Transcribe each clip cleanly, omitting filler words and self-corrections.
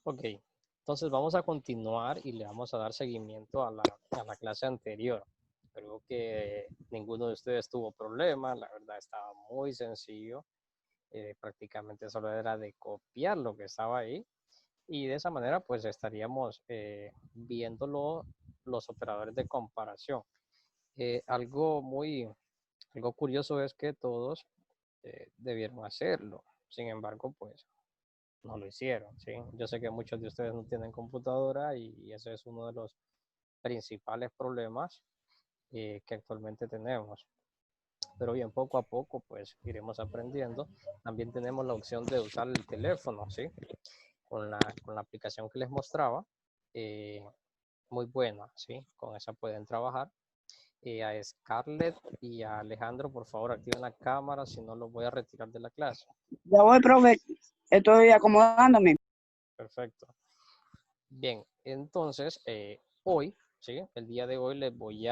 Ok, entonces vamos a continuar y le vamos a dar seguimiento a la clase anterior. Creo que ninguno de ustedes tuvo problemas, la verdad estaba muy sencillo. Prácticamente solo era de copiar lo que estaba ahí y de esa manera pues estaríamos viéndolo los operadores de comparación. Eh, algo muy, algo curioso es que todos debieron hacerlo, sin embargo pues no lo hicieron, ¿sí? Yo sé que muchos de ustedes no tienen computadora y ese es uno de los principales problemas que actualmente tenemos. Pero bien, poco a poco pues iremos aprendiendo. También tenemos la opción de usar el teléfono, ¿sí? Con la aplicación que les mostraba, eh, muy buena, ¿sí? Con esa pueden trabajar. A Scarlett y a Alejandro, por favor, activen la cámara, si no los voy a retirar de la clase. Ya voy, profe. Estoy acomodándome. Perfecto. Bien, entonces, hoy, ¿sí? El día de hoy les voy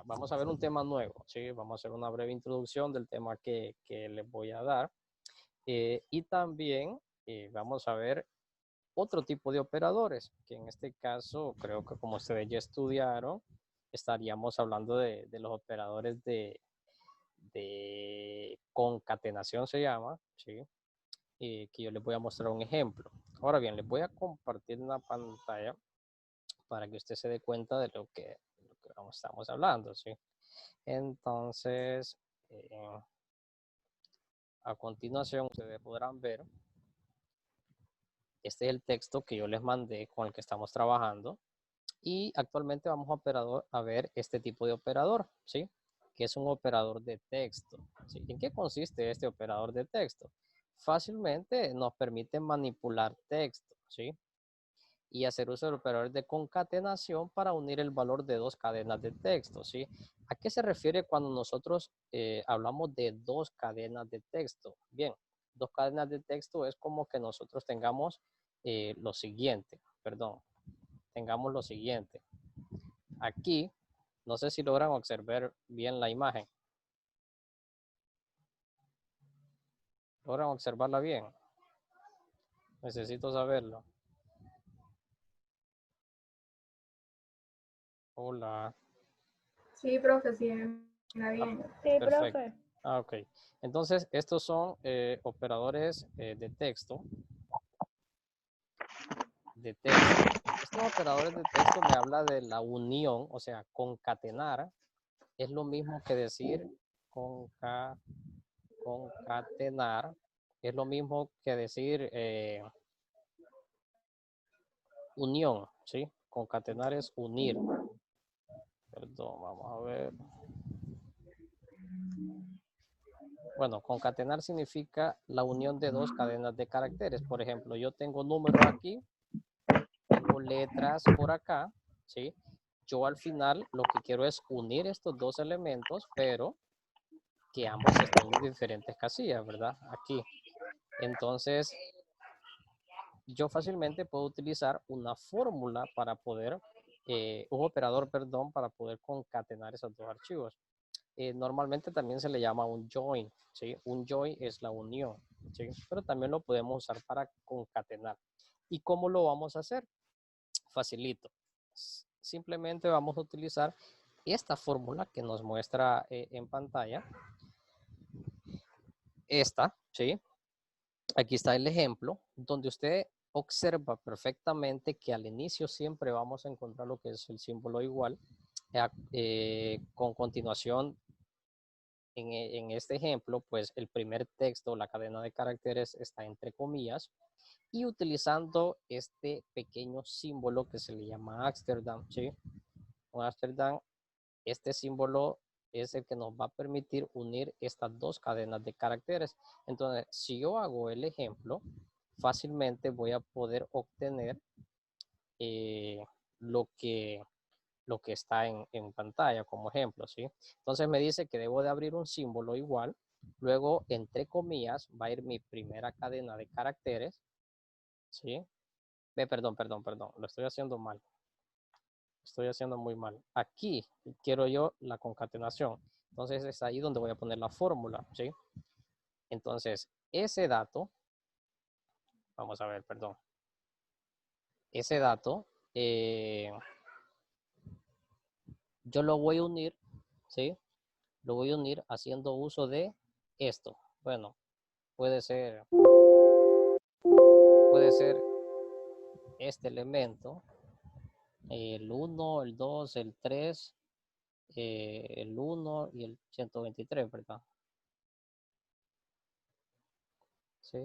vamos a ver un tema nuevo, ¿sí? Vamos a hacer una breve introducción del tema que les voy a dar. Y también vamos a ver otro tipo de operadores, que en este caso creo que como ustedes ya estudiaron, estaríamos hablando de los operadores de concatenación se llama, ¿sí? Que yo les voy a mostrar un ejemplo. Ahora bien, les voy a compartir una pantalla para que usted se dé cuenta de lo que estamos hablando, ¿sí? Entonces, a continuación, ustedes podrán ver, este es el texto que yo les mandé con el que estamos trabajando. Y actualmente vamos a ver este tipo de operador, ¿sí? Que es un operador de texto, ¿sí? ¿En qué consiste este operador de texto? Fácilmente nos permite manipular texto, ¿sí? Y hacer uso del operador de concatenación para unir el valor de dos cadenas de texto, ¿sí? ¿A qué se refiere cuando nosotros hablamos de dos cadenas de texto? Bien, dos cadenas de texto es como que nosotros tengamos lo siguiente, perdón, tengamos lo siguiente. Aquí, no sé si logran observar bien la imagen. ¿Logran observarla bien? Necesito saberlo. Hola. Sí, profe, sí, me Ah, bien. Sí, perfecto. profe. Ah, ok. Entonces, estos son operadores de texto. Estos operadores de texto me habla de la unión, o sea, concatenar. Es lo mismo que decir concatenar. Es lo mismo que decir unión, ¿sí? Concatenar es unir. Perdón, vamos a ver. Bueno, concatenar significa la unión de dos cadenas de caracteres. Por ejemplo, yo tengo números aquí, tengo letras por acá, ¿sí? Yo al final lo que quiero es unir estos dos elementos, pero que ambos estén en diferentes casillas, ¿verdad? Aquí. Entonces, yo fácilmente puedo utilizar una fórmula para poder, un operador, perdón, para poder concatenar esos dos archivos. Normalmente también se le llama un join, ¿sí? Un join es la unión, ¿sí? Pero también lo podemos usar para concatenar. ¿Y cómo lo vamos a hacer? Facilito. Simplemente vamos a utilizar esta fórmula que nos muestra en pantalla. Esta, ¿sí? Aquí está el ejemplo donde usted observa perfectamente que al inicio siempre vamos a encontrar lo que es el símbolo igual. Con continuación, en este ejemplo, pues el primer texto, la cadena de caracteres está entre comillas y utilizando este pequeño símbolo que se le llama Amsterdam, ¿sí? Con Amsterdam, este símbolo es el que nos va a permitir unir estas dos cadenas de caracteres. Entonces, si yo hago el ejemplo, fácilmente voy a poder obtener eh, lo que lo que está en pantalla como ejemplo, ¿sí? Entonces me dice que debo de abrir un símbolo igual, luego entre comillas va a ir mi primera cadena de caracteres, ¿sí? Perdón, lo estoy haciendo mal, estoy haciendo muy mal. Aquí quiero yo la concatenación, entonces es ahí donde voy a poner la fórmula, ¿sí? Entonces ese dato, vamos a ver, perdón, ese dato, yo lo voy a unir, ¿sí? Lo voy a unir haciendo uso de esto. Bueno, puede ser este elemento, el 1, el 2, el 3, el 1 y el 123, ¿verdad? ¿Sí?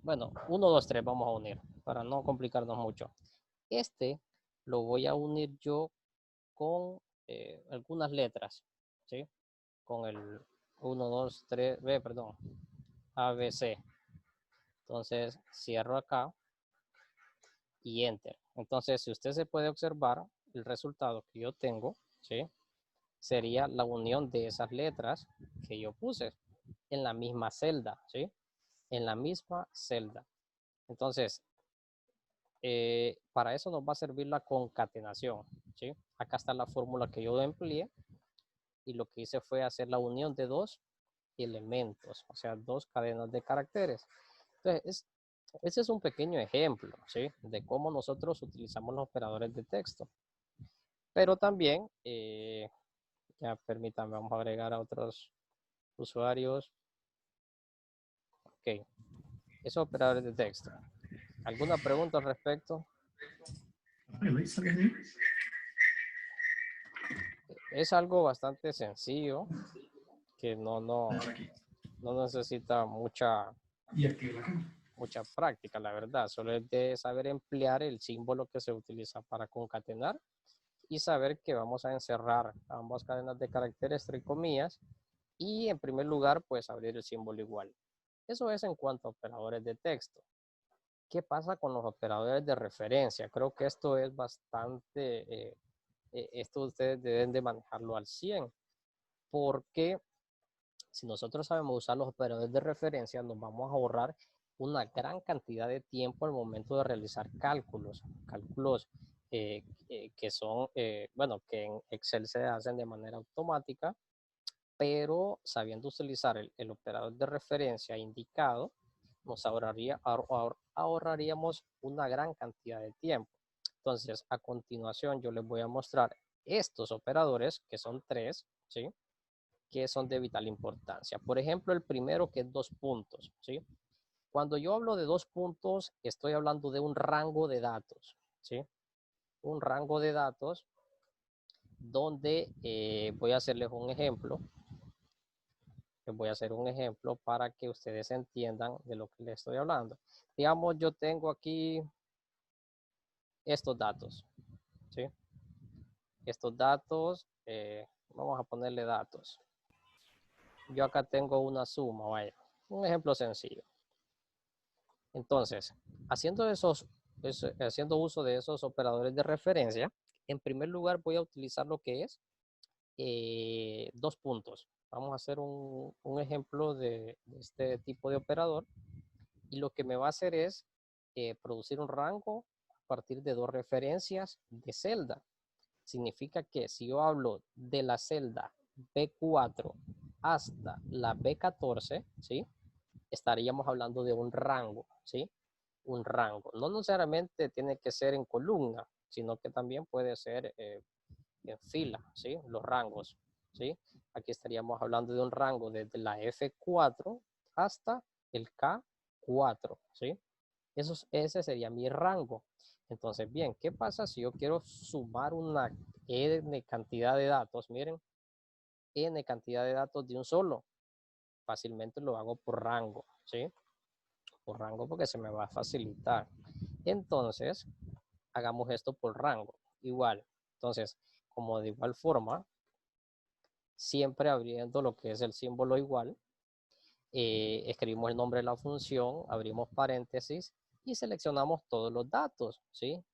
Bueno, 1, 2, 3 vamos a unir para no complicarnos mucho. Este lo voy a unir yo con algunas letras, ¿sí? Con el 1, 2, 3, B, perdón, A, B, C. Entonces, cierro acá y Enter. Entonces, si usted se puede observar, el resultado que yo tengo, ¿sí? Sería la unión de esas letras que yo puse en la misma celda, ¿sí? En la misma celda. Entonces, para eso nos va a servir la concatenación, ¿sí? Acá está la fórmula que yo empleé y lo que hice fue hacer la unión de dos elementos, o sea, dos cadenas de caracteres. Entonces, ese es un pequeño ejemplo, ¿sí? De cómo nosotros utilizamos los operadores de texto. Pero también, ya permítanme, vamos a agregar a otros usuarios. Ok, esos operadores de texto. ¿Alguna pregunta al respecto? Es algo bastante sencillo, que no necesita mucha práctica, la verdad. Solo es de saber emplear el símbolo que se utiliza para concatenar y saber que vamos a encerrar ambas cadenas de caracteres, entre comillas, y en primer lugar, pues abrir el símbolo igual. Eso es en cuanto a operadores de texto. ¿Qué pasa con los operadores de referencia? Creo que esto es bastante, esto ustedes deben de manejarlo al 100, porque si nosotros sabemos usar los operadores de referencia, nos vamos a ahorrar una gran cantidad de tiempo al momento de realizar cálculos que son, bueno, que en Excel se hacen de manera automática, pero sabiendo utilizar el operador de referencia indicado, nos ahorraríamos una gran cantidad de tiempo. Entonces, a continuación, yo les voy a mostrar estos operadores, que son tres, ¿sí? Que son de vital importancia. Por ejemplo, el primero, que es dos puntos, ¿sí? Cuando yo hablo de dos puntos, estoy hablando de un rango de datos, ¿sí? Un rango de datos donde voy a hacerles un ejemplo. Les voy a hacer un ejemplo para que ustedes entiendan de lo que les estoy hablando. Digamos, yo tengo aquí estos datos, ¿sí? Estos datos, vamos a ponerle datos. Yo acá tengo una suma, vaya, un ejemplo sencillo. Entonces, haciendo uso de esos operadores de referencia, en primer lugar voy a utilizar lo que es dos puntos. Vamos a hacer un ejemplo de este tipo de operador y lo que me va a hacer es producir un rango a partir de dos referencias de celda. Significa que si yo hablo de la celda B4 hasta la B14, ¿sí? Estaríamos hablando de un rango, ¿sí? Un rango. No necesariamente tiene que ser en columna, sino que también puede ser en fila, ¿sí? Los rangos, ¿sí? Aquí estaríamos hablando de un rango desde la F4 hasta el K4, ¿sí? Ese sería mi rango. Entonces, bien, ¿qué pasa si yo quiero sumar una N cantidad de datos? Miren, N cantidad de datos de un solo. Fácilmente lo hago por rango, ¿sí? Por rango porque se me va a facilitar. Entonces, hagamos esto por rango. Igual. Entonces, como de igual forma, siempre abriendo lo que es el símbolo igual, escribimos el nombre de la función, abrimos paréntesis y seleccionamos todos los datos, ¿sí?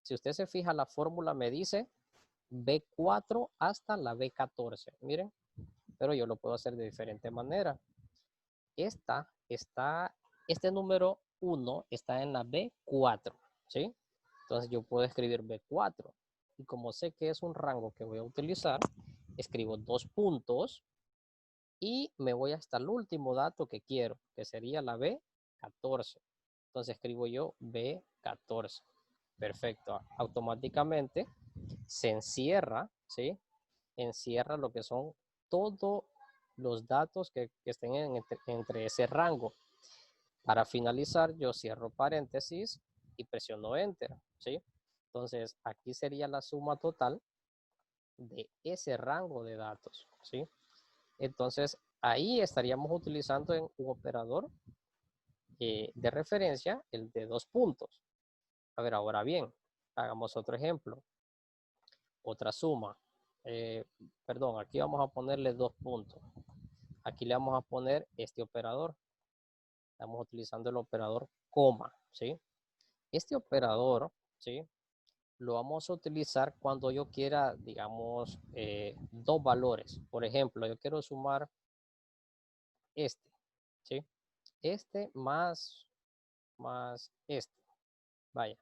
Si usted se fija, la fórmula me dice B4 hasta la B14, miren, pero yo lo puedo hacer de diferente manera. Este número 1 está en la B4, ¿sí? Entonces yo puedo escribir B4 y como sé que es un rango que voy a utilizar, escribo dos puntos y me voy hasta el último dato que quiero, que sería la B14. Entonces escribo yo B14. Perfecto. Automáticamente se encierra, ¿sí? Encierra lo que son todos los datos que estén entre ese rango. Para finalizar, yo cierro paréntesis y presiono Enter, ¿sí? Entonces, aquí sería la suma total de ese rango de datos, ¿sí? Entonces, ahí estaríamos utilizando en un operador de referencia, el de 2 puntos. A ver, ahora bien, hagamos otro ejemplo. Otra suma. Perdón, aquí vamos a ponerle 2 puntos. Aquí le vamos a poner este operador. Estamos utilizando el operador coma, ¿sí? Este operador, ¿sí? Lo vamos a utilizar cuando yo quiera, digamos, dos valores. Por ejemplo, yo quiero sumar este, ¿sí? Este más este. Vaya,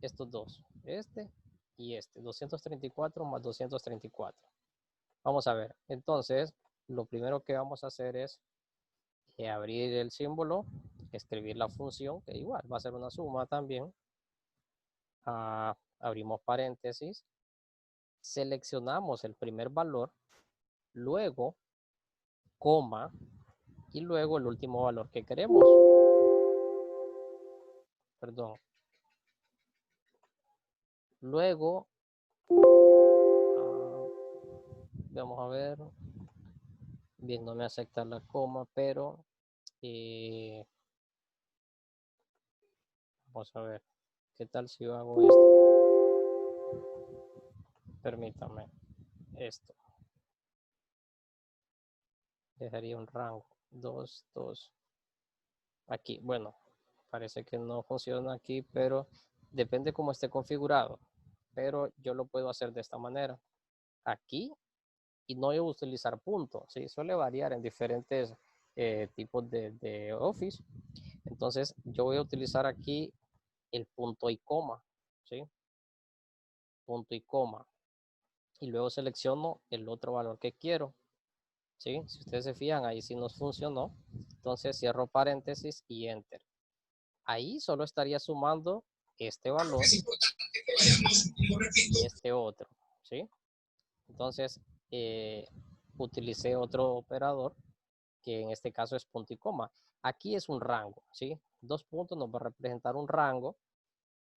estos dos. Este y este. 234 más 234. Vamos a ver. Entonces, lo primero que vamos a hacer es abrir el símbolo, escribir la función, que igual va a ser una suma también. Abrimos paréntesis, seleccionamos el primer valor, luego coma y luego el último valor que queremos. Perdón. Luego, vamos a ver. Bien, no me acepta la coma, pero vamos a ver. ¿Qué tal si yo hago esto? Permítame. Esto. Dejaría un rango. 2, 2. Aquí, bueno, parece que no funciona aquí, pero depende cómo esté configurado. Pero yo lo puedo hacer de esta manera. Aquí, y no voy a utilizar puntos, ¿sí? Suele variar en diferentes tipos de Office. Entonces, yo voy a utilizar aquí el punto y coma, ¿sí? Punto y coma. Y luego selecciono el otro valor que quiero, ¿sí? Si ustedes se fijan, ahí sí nos funcionó. Entonces, cierro paréntesis y Enter. Ahí solo estaría sumando este valor y este otro, ¿sí? Entonces, utilicé otro operador, que en este caso es punto y coma. Aquí es un rango, ¿sí? 2 puntos nos va a representar un rango,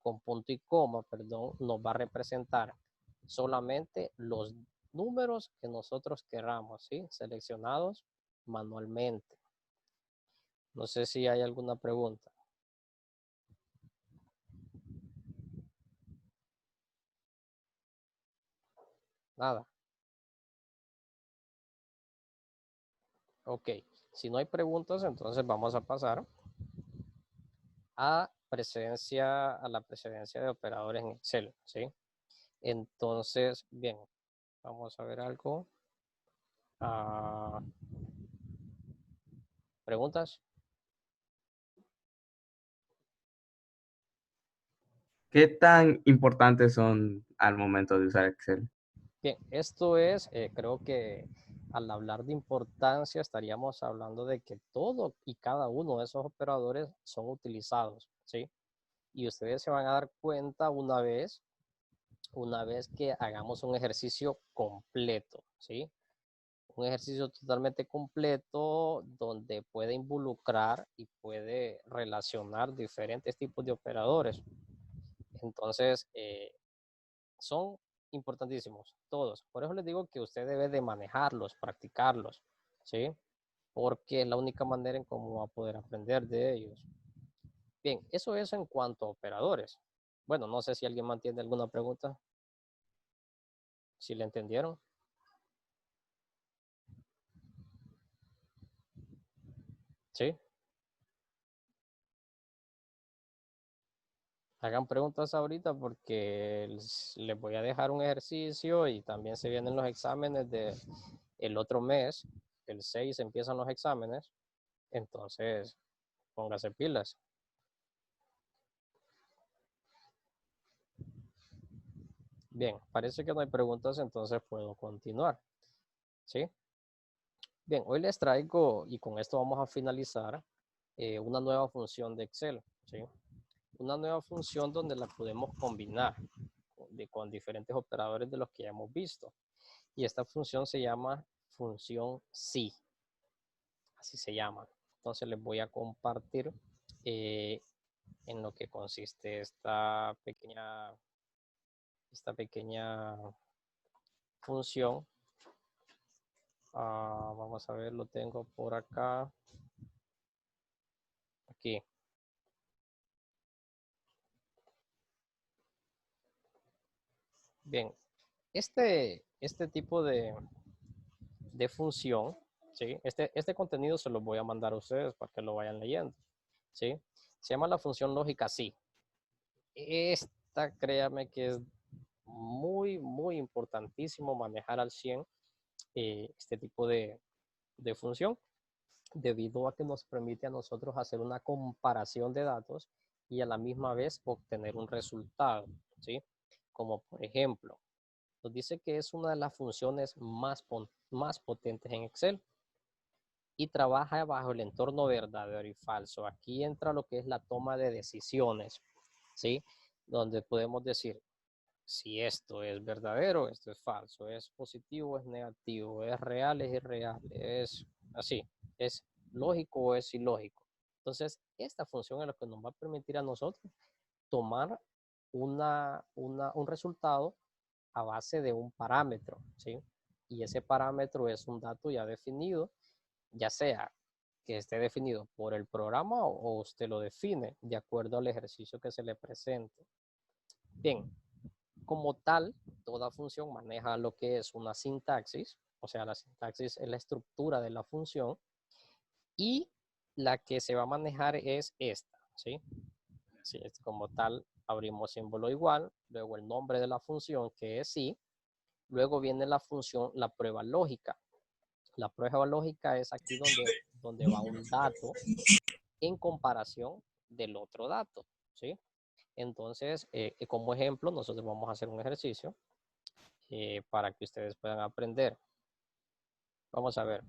con punto y coma, perdón, nos va a representar solamente los números que nosotros queramos, ¿sí? Seleccionados manualmente. No sé si hay alguna pregunta. Nada. Ok. Si no hay preguntas, entonces vamos a pasar a la precedencia de operadores en Excel, ¿sí? Entonces, bien, vamos a ver algo. ¿Preguntas? ¿Qué tan importantes son al momento de usar Excel? Bien, esto es, creo que al hablar de importancia estaríamos hablando de que todo y cada uno de esos operadores son utilizados, ¿sí? Y ustedes se van a dar cuenta una vez que hagamos un ejercicio completo, ¿sí? Un ejercicio totalmente completo donde puede involucrar y puede relacionar diferentes tipos de operadores. Entonces, son importantísimos, todos. Por eso les digo que usted debe de manejarlos, practicarlos, ¿sí? Porque es la única manera en cómo va a poder aprender de ellos. Bien, eso es en cuanto a operadores. Bueno, no sé si alguien mantiene alguna pregunta. Si le entendieron. ¿Sí? Hagan preguntas ahorita porque les voy a dejar un ejercicio y también se vienen los exámenes el otro mes. El 6 empiezan los exámenes. Entonces, póngase pilas. Bien, parece que no hay preguntas, entonces puedo continuar. ¿Sí? Bien, hoy les traigo, y con esto vamos a finalizar, una nueva función de Excel. ¿Sí? una nueva función donde la podemos combinar con diferentes operadores de los que ya hemos visto. Y esta función se llama función sí. Así se llama. Entonces les voy a compartir en lo que consiste esta pequeña función. Vamos a ver, lo tengo por acá. Aquí. Bien, este tipo de función, ¿sí? Este contenido se lo voy a mandar a ustedes para que lo vayan leyendo, ¿sí? Se llama la función lógica sí. Esta, créame que es muy, muy importantísimo manejar al 100 este tipo de función, debido a que nos permite a nosotros hacer una comparación de datos y a la misma vez obtener un resultado, ¿sí? Como por ejemplo, nos dice que es una de las funciones más potentes en Excel y trabaja bajo el entorno verdadero y falso. Aquí entra lo que es la toma de decisiones, ¿sí? Donde podemos decir si esto es verdadero, esto es falso, es positivo, es negativo, es real, es irreal, es así, es lógico o es ilógico. Entonces, esta función es lo que nos va a permitir a nosotros tomar un resultado a base de un parámetro, ¿sí? Y ese parámetro es un dato ya definido, ya sea que esté definido por el programa o usted lo define de acuerdo al ejercicio que se le presente. Bien, como tal, toda función maneja lo que es una sintaxis, o sea, la sintaxis es la estructura de la función, y la que se va a manejar es esta, ¿sí? Sí, es como tal, abrimos símbolo igual, luego el nombre de la función que es sí, luego viene la función, la prueba lógica. La prueba lógica es aquí donde va un dato en comparación del otro dato, ¿sí? Entonces, como ejemplo, nosotros vamos a hacer un ejercicio para que ustedes puedan aprender. Vamos a ver.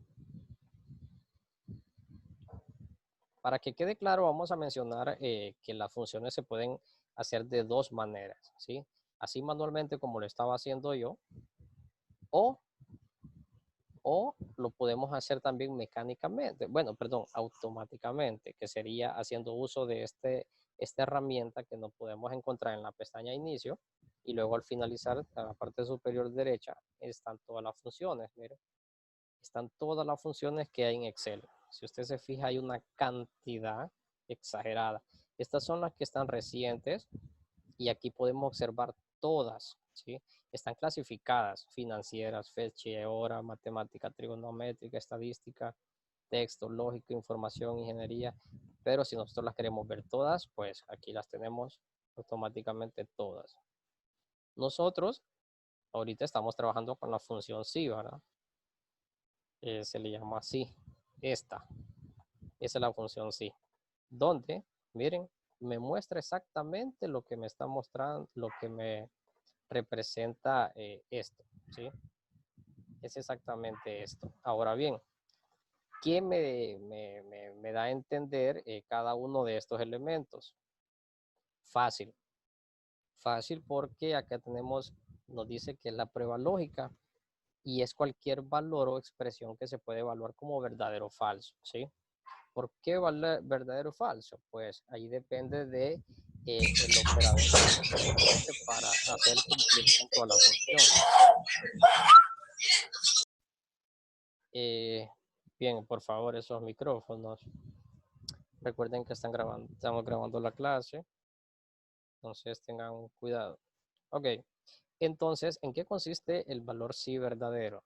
Para que quede claro, vamos a mencionar que las funciones se pueden hacer de dos maneras, ¿sí? Así manualmente como lo estaba haciendo yo, o lo podemos hacer también mecánicamente, bueno, perdón, automáticamente, que sería haciendo uso de esta herramienta que nos podemos encontrar en la pestaña inicio, y luego al finalizar, en la parte superior derecha, están todas las funciones, miren. Están todas las funciones que hay en Excel. Si usted se fija, hay una cantidad exagerada. Estas son las que están recientes y aquí podemos observar todas, ¿sí? Están clasificadas: financieras, fecha, hora, matemática, trigonométrica, estadística, texto, lógica, información, ingeniería. Pero si nosotros las queremos ver todas, pues aquí las tenemos automáticamente todas. Nosotros ahorita estamos trabajando con la función sí, ¿verdad? Se le llama así, esa es la función sí, donde, miren, me muestra exactamente lo que me está mostrando, lo que me representa esto, ¿sí? Es exactamente esto. Ahora bien, ¿qué me da a entender cada uno de estos elementos? Fácil. Fácil porque acá nos dice que es la prueba lógica y es cualquier valor o expresión que se puede evaluar como verdadero o falso, ¿sí? ¿Por qué vale verdadero o falso? Pues ahí depende de el operador para hacer el cumplimiento a la función. Bien, por favor, esos micrófonos. Recuerden que estamos grabando la clase, entonces tengan cuidado. Ok, entonces, ¿en qué consiste el valor sí verdadero?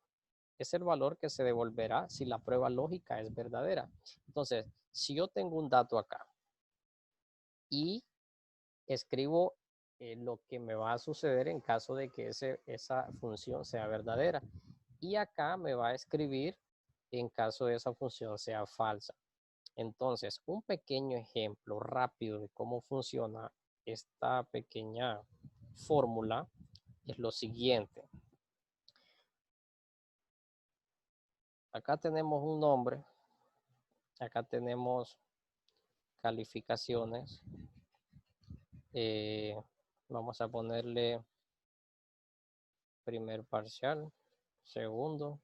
Es el valor que se devolverá si la prueba lógica es verdadera. Entonces, si yo tengo un dato acá y escribo lo que me va a suceder en caso de que esa función sea verdadera, y acá me va a escribir en caso de esa función sea falsa. Entonces, un pequeño ejemplo rápido de cómo funciona esta pequeña fórmula es lo siguiente. Acá tenemos un nombre, acá tenemos calificaciones, Vamos a ponerle primer parcial, segundo.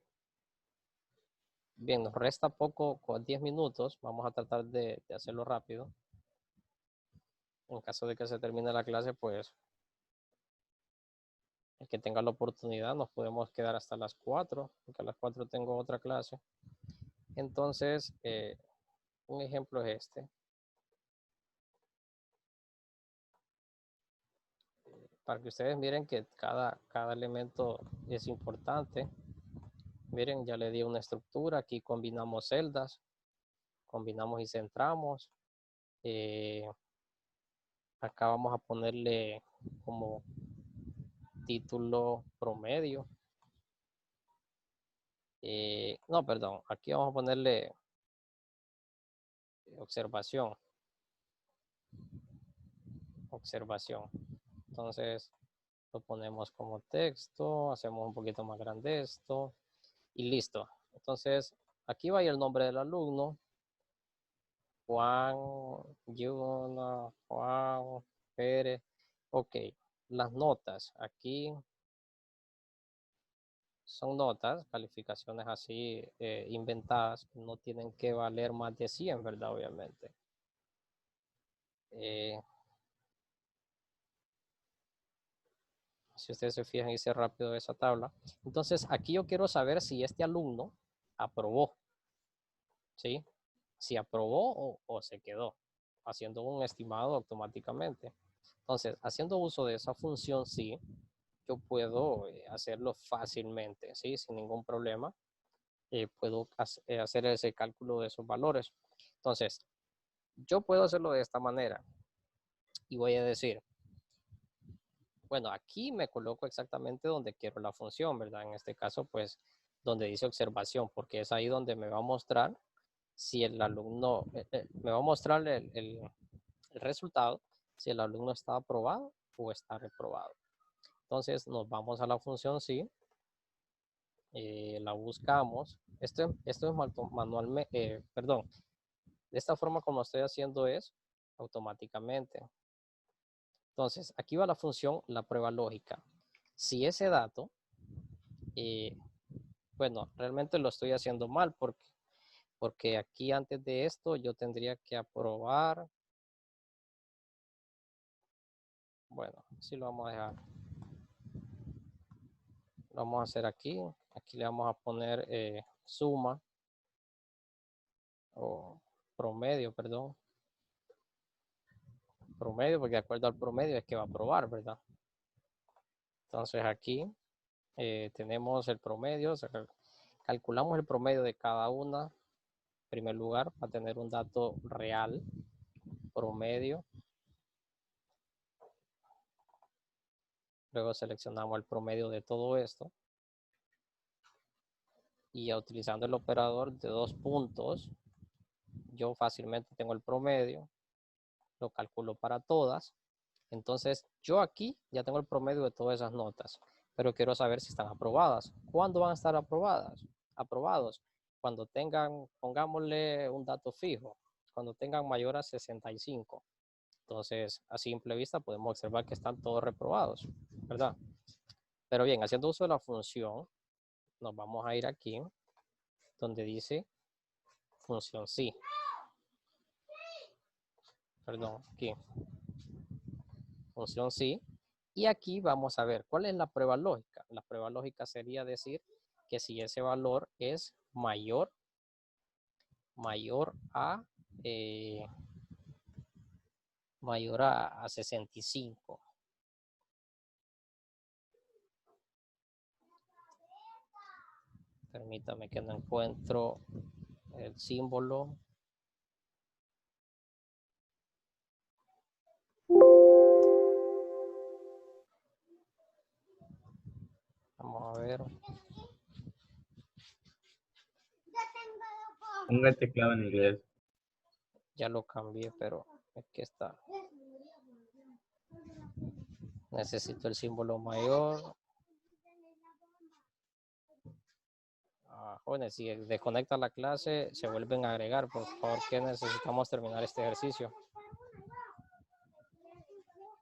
Bien, nos resta poco, con 10 minutos. Vamos a tratar de hacerlo rápido. En caso de que se termine la clase, pues el que tenga la oportunidad nos podemos quedar hasta las 4, porque a las 4 tengo otra clase. Entonces, un ejemplo es este. Para que ustedes miren que cada elemento es importante. Miren, ya le di una estructura. Aquí combinamos celdas, combinamos y centramos. Acá vamos a ponerle como título promedio. No, perdón. Aquí vamos a ponerle observación. Observación. Entonces lo ponemos como texto, hacemos un poquito más grande esto y listo. Entonces aquí va el nombre del alumno. Juan, Yuna, Juan, Pérez. Ok, las notas. Aquí son notas, calificaciones así inventadas, que no tienen que valer más de 100, ¿verdad? Obviamente. Si ustedes se fijan, hice rápido esa tabla. Entonces, aquí yo quiero saber si este alumno aprobó, ¿sí? Si aprobó o se quedó, haciendo un estimado automáticamente. Entonces, haciendo uso de esa función sí, yo puedo hacerlo fácilmente, ¿sí? Sin ningún problema. Puedo hacer ese cálculo de esos valores. Entonces, yo puedo hacerlo de esta manera. Y voy a decir, bueno, aquí me coloco exactamente donde quiero la función, ¿verdad? En este caso, pues, donde dice observación, porque es ahí donde me va a mostrar si el alumno, me va a mostrar el resultado, si el alumno está aprobado o está reprobado. Entonces, nos vamos a la función sí, la buscamos. Esto es manualmente, perdón, de esta forma como estoy haciendo es automáticamente. Entonces, aquí va la función, la prueba lógica. Si ese dato, bueno, realmente lo estoy haciendo mal porque aquí antes de esto yo tendría que aprobar. Bueno, sí lo vamos a dejar. Lo vamos a hacer aquí. Aquí le vamos a poner suma o promedio, perdón. Promedio, porque de acuerdo al promedio es que va a aprobar, ¿verdad? Entonces aquí tenemos el promedio, o sea, calculamos el promedio de cada una. En primer lugar, para tener un dato real, promedio. Luego seleccionamos el promedio de todo esto. Y ya utilizando el operador de 2 puntos, yo fácilmente tengo el promedio. Lo calculo para todas. Entonces, yo aquí ya tengo el promedio de todas esas notas, pero quiero saber si están aprobadas. ¿Cuándo van a estar aprobadas? Aprobados. Cuando tengan, pongámosle un dato fijo, cuando tengan mayor a 65. Entonces, a simple vista podemos observar que están todos reprobados, ¿verdad? Pero bien, haciendo uso de la función, nos vamos a ir aquí, donde dice función sí. Perdón, aquí. Función sí. Y aquí vamos a ver cuál es la prueba lógica. La prueba lógica sería decir que si ese valor es mayor a 65. Permítame que no encuentro el símbolo. Vamos a ver. Ponga el teclado en inglés. Ya lo cambié, pero aquí está. Necesito el símbolo mayor. Jóvenes, si desconecta la clase, se vuelven a agregar. Por favor, que necesitamos terminar este ejercicio.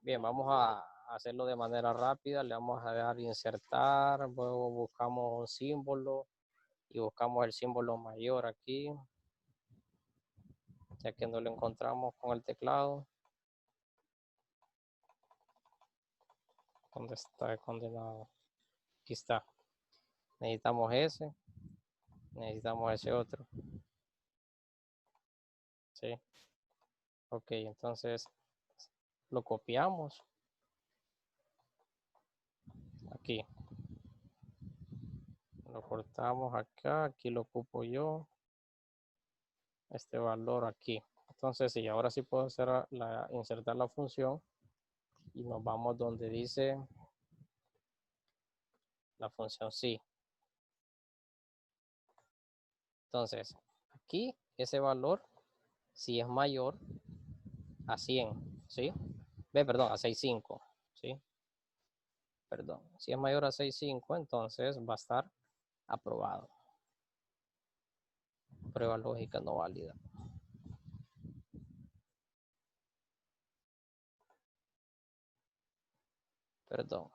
Bien, vamos a hacerlo de manera rápida. Le vamos a dar insertar, luego buscamos un símbolo y buscamos el símbolo mayor aquí, ya que no lo encontramos con el teclado. ¿Dónde está el condenado? Aquí está. Necesitamos ese. Necesitamos ese otro. Sí. Ok, entonces lo copiamos. Aquí. Lo cortamos acá. Aquí lo ocupo yo. Este valor aquí. Entonces, sí, ahora sí puedo hacer insertar la función. Y nos vamos donde dice la función sí. Entonces, aquí ese valor, si es mayor a 100, ¿sí? Perdón, a 6.5, ¿sí? Perdón, si es mayor a 6.5, entonces va a estar aprobado. Prueba lógica no válida. Perdón.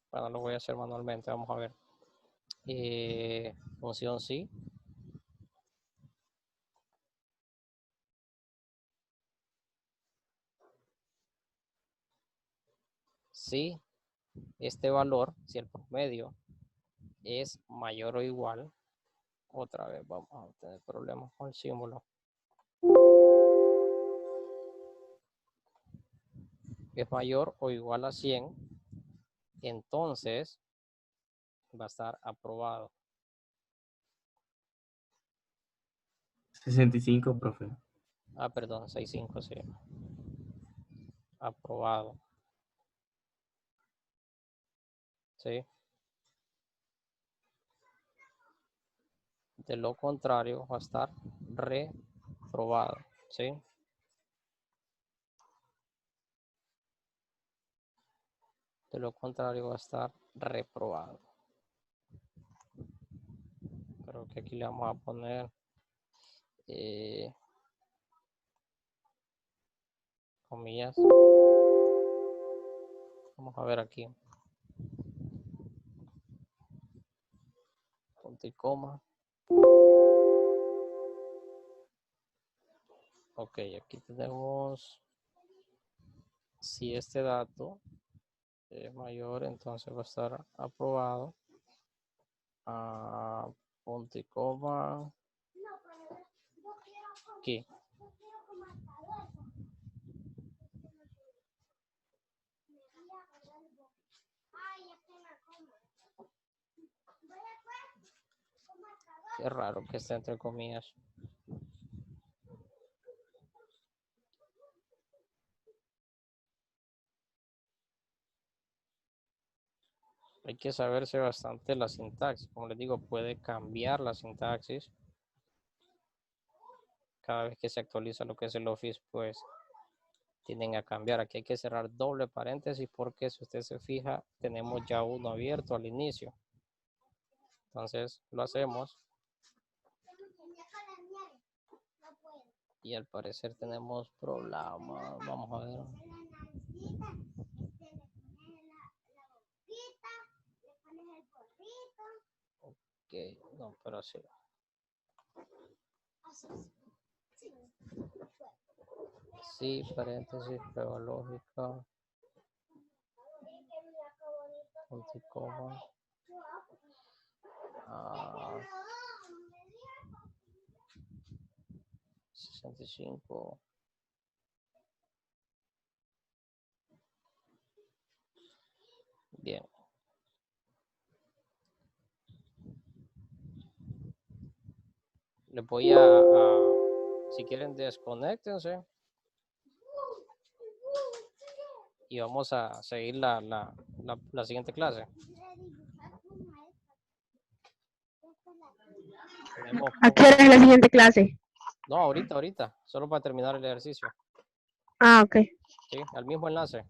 Bueno, lo voy a hacer manualmente, vamos a ver. Función sí. Si este valor, si el promedio es mayor o igual, otra vez vamos a tener problemas con el símbolo. Es mayor o igual a 100, entonces va a estar aprobado. 65, profe. Perdón, 6.5, sí. Aprobado. ¿Sí? De lo contrario, va a estar reprobado. ¿Sí? De lo contrario, va a estar reprobado. Pero que aquí le vamos a poner comillas. Vamos a ver aquí. Punto y coma. Ok, aquí tenemos, si este dato es mayor, entonces va a estar aprobado. Punto y coma. Aquí. Qué raro que esté entre comillas. Hay que saberse bastante la sintaxis. Como les digo, puede cambiar la sintaxis. Cada vez que se actualiza lo que es el Office, pues tienden a cambiar. Aquí hay que cerrar doble paréntesis porque si usted se fija, tenemos ya uno abierto al inicio. Entonces lo hacemos. Y al parecer tenemos problemas. Vamos a ver. Ok, no, pero sí. Sí, paréntesis, prueba lógica. Punto y coma. 65. Bien. Les voy si quieren, desconéctense. Y vamos a seguir la siguiente clase. ¿A qué hora es la siguiente clase? No, ahorita, solo para terminar el ejercicio. Ah, ok. Sí, al mismo enlace.